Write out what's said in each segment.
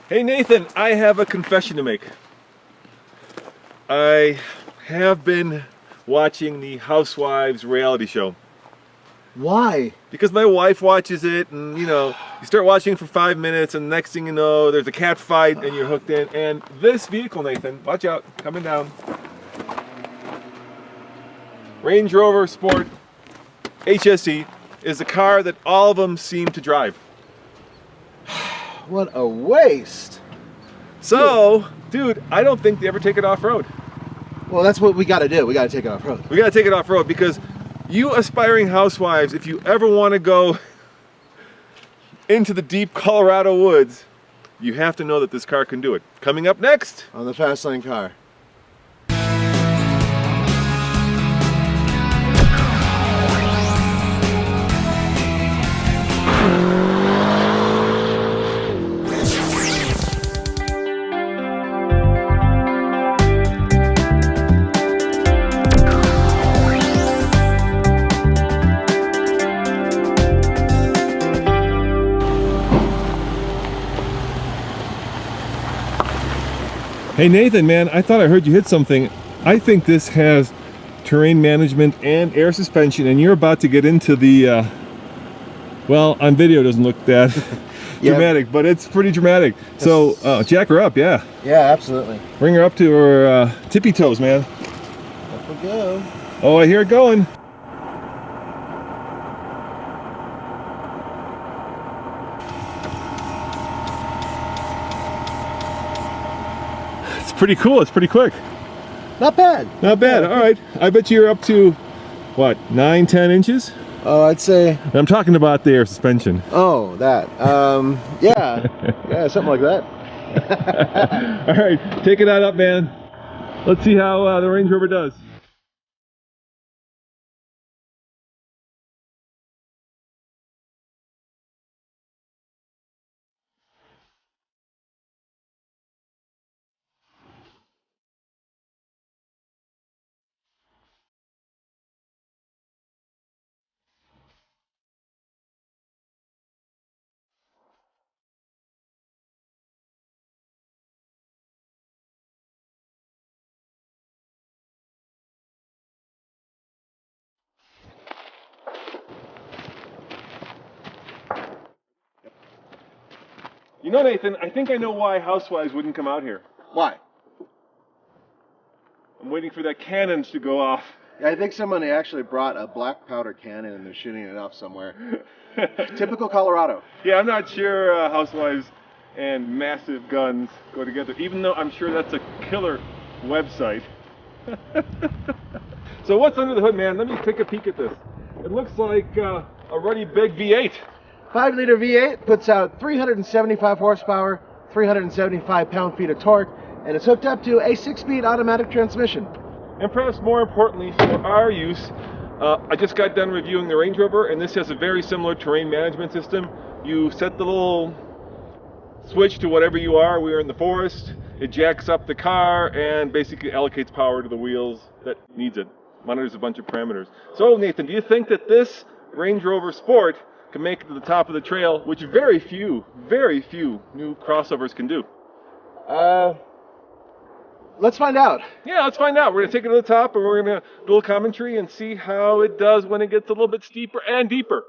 Hey Nathan, I have a confession to make. I have been watching the Housewives reality show. Why? Because my wife watches it, and you know, you start watching for 5 minutes and next thing you know, there's a cat fight and you're hooked in. And this vehicle, Nathan, watch out, coming down. Range Rover Sport HSE is a car that all of them seem to drive. What a waste. So, dude, I don't think they ever take it off-road. Well, that's what we got to do. We got to take it off-road. We got to take it off-road because you aspiring housewives, if you ever want to go into the deep Colorado woods, you have to know that this car can do it. Coming up next On the Fast Lane Car. Hey Nathan, man, I thought I heard you hit something. I think this has terrain management and air suspension, and you're about to get into the, well, on video it doesn't look that dramatic, but it's pretty dramatic. So, jack her up, yeah. Yeah, absolutely. Bring her up to her tippy toes, man. Up we go. Oh, I hear it going. It's pretty cool, it's pretty quick. Not bad. Not bad, all right. I bet you're up to, what, 9-10 inches? Oh, I'd say. I'm talking about the air suspension. Oh, that. Yeah. Yeah, something like that. All right, take it on up, man. Let's see how the Range Rover does. You know, Nathan, I think I know why housewives wouldn't come out here. Why? I'm waiting for that cannon to go off. Yeah, I think somebody actually brought a black powder cannon and they're shooting it off somewhere. Typical Colorado. Yeah, I'm not sure housewives and massive guns go together, even though I'm sure that's a killer website. So what's under the hood, man? Let me take a peek at this. It looks like a ruddy big V8. 5-liter V8 puts out 375 horsepower, 375 pound-feet of torque, and it's hooked up to a 6-speed automatic transmission. And perhaps more importantly for our use, I just got done reviewing the Range Rover, and this has a very similar terrain management system. You set the little switch to whatever you are. We are in the forest. It jacks up the car and basically allocates power to the wheels that needs it. Monitors a bunch of parameters. So Nathan, do you think that this Range Rover Sport can make it to the top of the trail, which very few new crossovers can do? Let's find out. Yeah, let's find out. We're going to take it to the top and we're going to do a little commentary and see how it does when it gets a little bit steeper and deeper.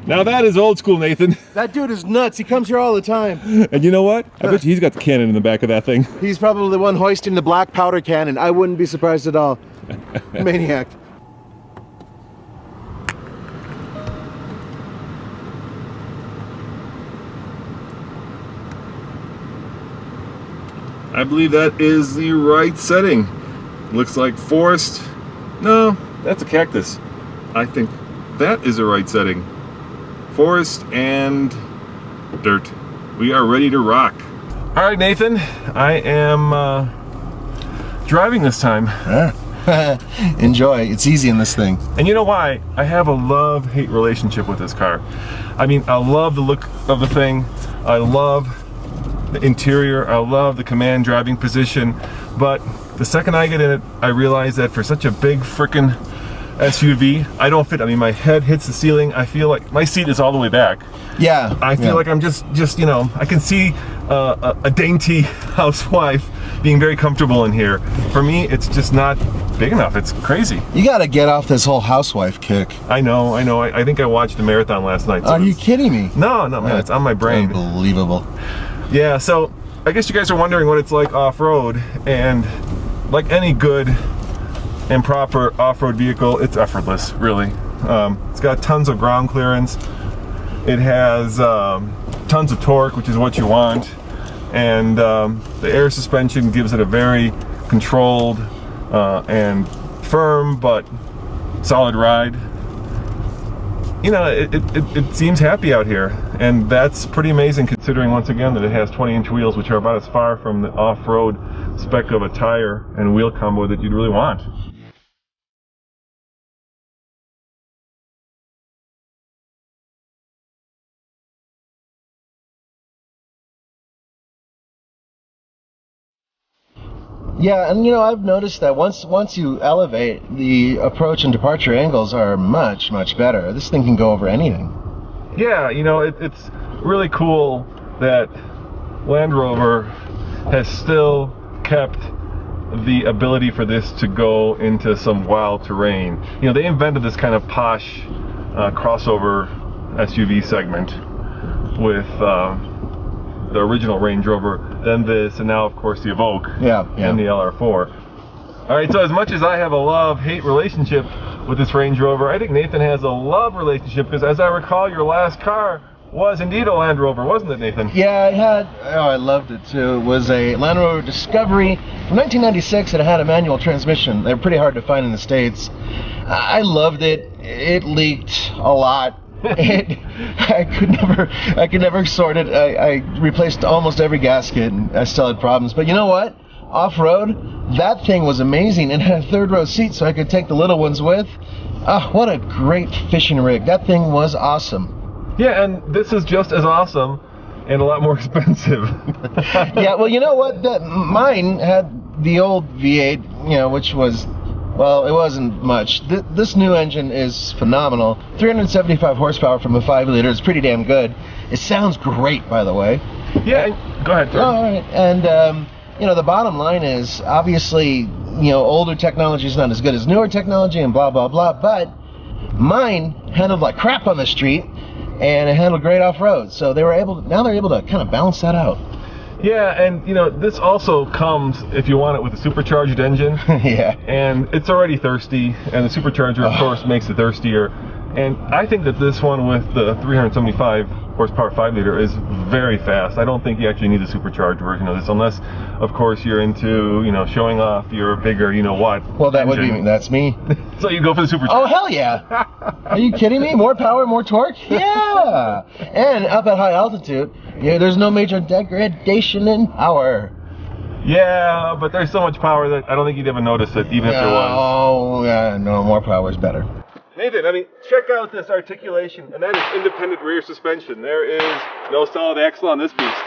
Now that is old school, Nathan. That dude is nuts. He comes here all the time. And you know what? I bet you he's got the cannon in the back of that thing. He's probably the one hoisting the black powder cannon. I wouldn't be surprised at all. Maniac. I believe that is the right setting. Looks like forest. No, That's a cactus. I think that is the right setting. Forest and dirt. We are ready to rock. All right, Nathan. I am driving this time. Enjoy. It's easy in this thing. And you know why? I have a love-hate relationship with this car. I mean, I love the look of the thing. I love the interior. I love the command driving position. But the second I get in it, I realize that for such a big frickin' SUV, I don't fit. I mean, my head hits the ceiling. I feel like my seat is all the way back. Yeah. I feel like I'm just you know, I can see a dainty housewife being very comfortable in here. For me, it's just not big enough. It's crazy. You gotta get off this whole housewife kick. I know. I think I watched the marathon last night. So Are you kidding me? No, man, it's on my brain. Unbelievable. Yeah, so I guess you guys are wondering what it's like off-road, and like any good and proper off-road vehicle, it's effortless, really. It's got tons of ground clearance. It has tons of torque, which is what you want, and the air suspension gives it a very controlled and firm but solid ride. You know, it seems happy out here, and that's pretty amazing considering, once again, that it has 20-inch wheels, which are about as far from the off-road spec of a tire and wheel combo that you'd really want. Yeah, and you know, I've noticed that once you elevate, the approach and departure angles are much better. This thing can go over anything. Yeah, you know, it's really cool that Land Rover has still kept the ability for this to go into some wild terrain. You know, they invented this kind of posh crossover SUV segment with the original Range Rover, then this, and now of course the Evoque and the LR4. Alright, so as much as I have a love-hate relationship with this Range Rover, I think Nathan has a love relationship, because as I recall, your last car was indeed a Land Rover, wasn't it, Nathan? Yeah, I loved it too. It was a Land Rover Discovery from 1996, and it had a manual transmission. They're pretty hard to find in the States. I loved it. It leaked a lot. I could never sort it. I replaced almost every gasket, and I still had problems. But you know what? Off-road, that thing was amazing, and had a third-row seat so I could take the little ones with. Oh, what a great fishing rig. That thing was awesome. Yeah, and this is just as awesome and a lot more expensive. Yeah, well, you know what? Mine had the old V8, you know, which was, well, it wasn't much. This new engine is phenomenal. 375 horsepower from a 5-liter. It's pretty damn good. It sounds great, by the way. Yeah, go ahead, sir. All right. And, you know, the bottom line is, obviously, you know, older technology is not as good as newer technology and blah, blah, blah, but mine handled like crap on the street, and it handled great off-road. So now they're able to kind of balance that out. Yeah, and you know, this also comes, if you want it, with a supercharged engine. Yeah. And it's already thirsty, and the supercharger, of course, makes it thirstier. And I think that this one with the 375 horsepower 5-liter is very fast. I don't think you actually need a supercharged version of this, unless, of course, you're into, you know, showing off your bigger, you know what. Well, that engine. Would be, that's me. So you go for the supercharger. Oh, hell yeah. Are you kidding me? More power, more torque? Yeah. And up at high altitude, yeah, there's no major degradation in power. Yeah, but there's so much power that I don't think you'd ever notice it, even if there was. Oh, yeah, no, more power is better. Nathan, I mean, check out this articulation, and that is independent rear suspension. There is no solid axle on this beast.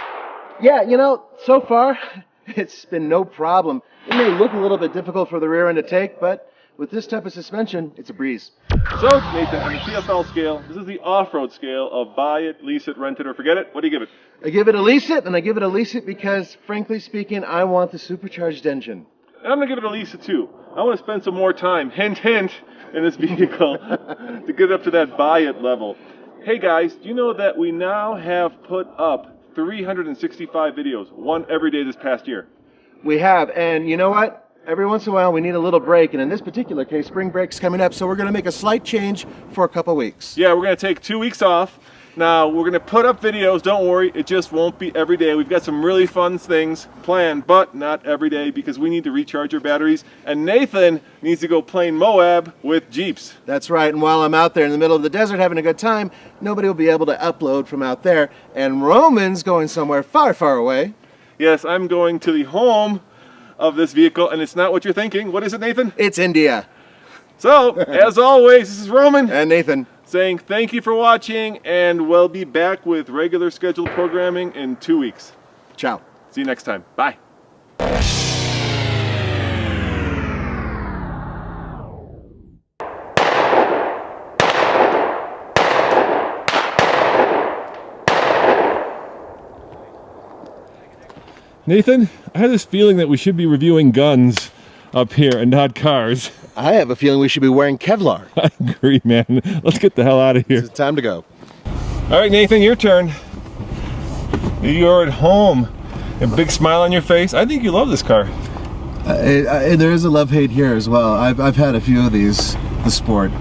Yeah, you know, so far, it's been no problem. It may look a little bit difficult for the rear end to take, but with this type of suspension, it's a breeze. So, Nathan, on the CFL scale, this is the off-road scale of buy it, lease it, rent it, or forget it. What do you give it? I give it a lease it, and I give it a lease it because, frankly speaking, I want the supercharged engine. And I'm going to give it a lease it, too. I want to spend some more time, hint, hint, in this vehicle to get up to that buy it level. Hey guys, do you know that we now have put up 365 videos, one every day this past year? We have, and you know what? Every once in a while we need a little break, and in this particular case, spring break's coming up, so we're going to make a slight change for a couple weeks. Yeah, we're going to take 2 weeks off, Now, we're going to put up videos, don't worry, it just won't be every day. We've got some really fun things planned, but not every day because we need to recharge our batteries, and Nathan needs to go plane Moab with Jeeps. That's right, and while I'm out there in the middle of the desert having a good time, nobody will be able to upload from out there, and Roman's going somewhere far, far away. Yes, I'm going to the home of this vehicle, and it's not what you're thinking. What is it, Nathan? It's India. So, as always, this is Roman. And Nathan. Saying thank you for watching, and we'll be back with regular scheduled programming in 2 weeks. Ciao. See you next time. Bye. Nathan, I had this feeling that we should be reviewing guns up here and not cars. I have a feeling we should be wearing Kevlar. I agree, man. Let's get the hell out of here. It's time to go. All right, Nathan, your turn. You're at home. A big smile on your face. I think you love this car. There is a love-hate here as well. I've had a few of these, the Sport,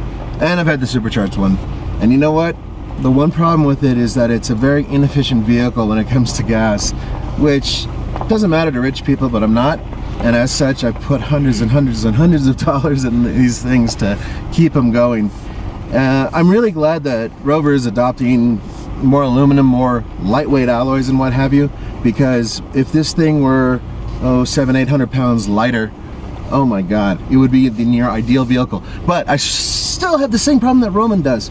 and I've had the supercharged one. And you know what? The one problem with it is that it's a very inefficient vehicle when it comes to gas, which doesn't matter to rich people, but I'm not. And as such, I've put hundreds and hundreds and hundreds of dollars in these things to keep them going. I'm really glad that Rover is adopting more aluminum, more lightweight alloys and what have you, because if this thing were, 700-800 pounds lighter, oh my God, it would be the near ideal vehicle. But I still have the same problem that Roman does.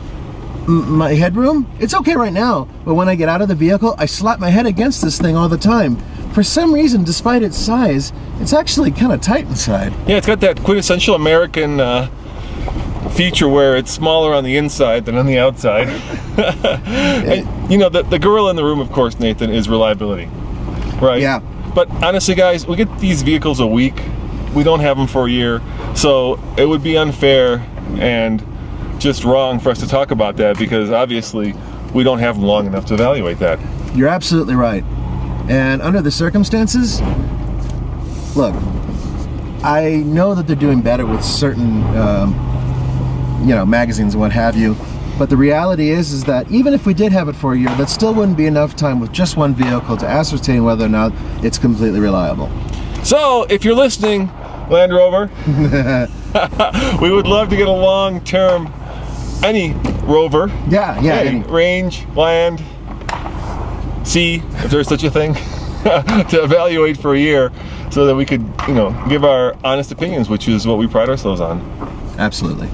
My headroom, it's okay right now, but when I get out of the vehicle, I slap my head against this thing all the time. For some reason, despite its size, it's actually kind of tight inside. Yeah, it's got that quintessential American feature where it's smaller on the inside than on the outside. And, you know, the gorilla in the room, of course, Nathan, is reliability, right? Yeah. But honestly, guys, we get these vehicles a week. We don't have them for a year, so it would be unfair and just wrong for us to talk about that because obviously we don't have them long enough to evaluate that. You're absolutely right. And under the circumstances, look, I know that they're doing better with certain, magazines and what have you, but the reality is that even if we did have it for a year, that still wouldn't be enough time with just one vehicle to ascertain whether or not it's completely reliable. So, if you're listening, Land Rover, we would love to get a long-term, any Rover. Yeah, any range, land, sea, if there's such a thing, to evaluate for a year so that we could, give our honest opinions, which is what we pride ourselves on. Absolutely.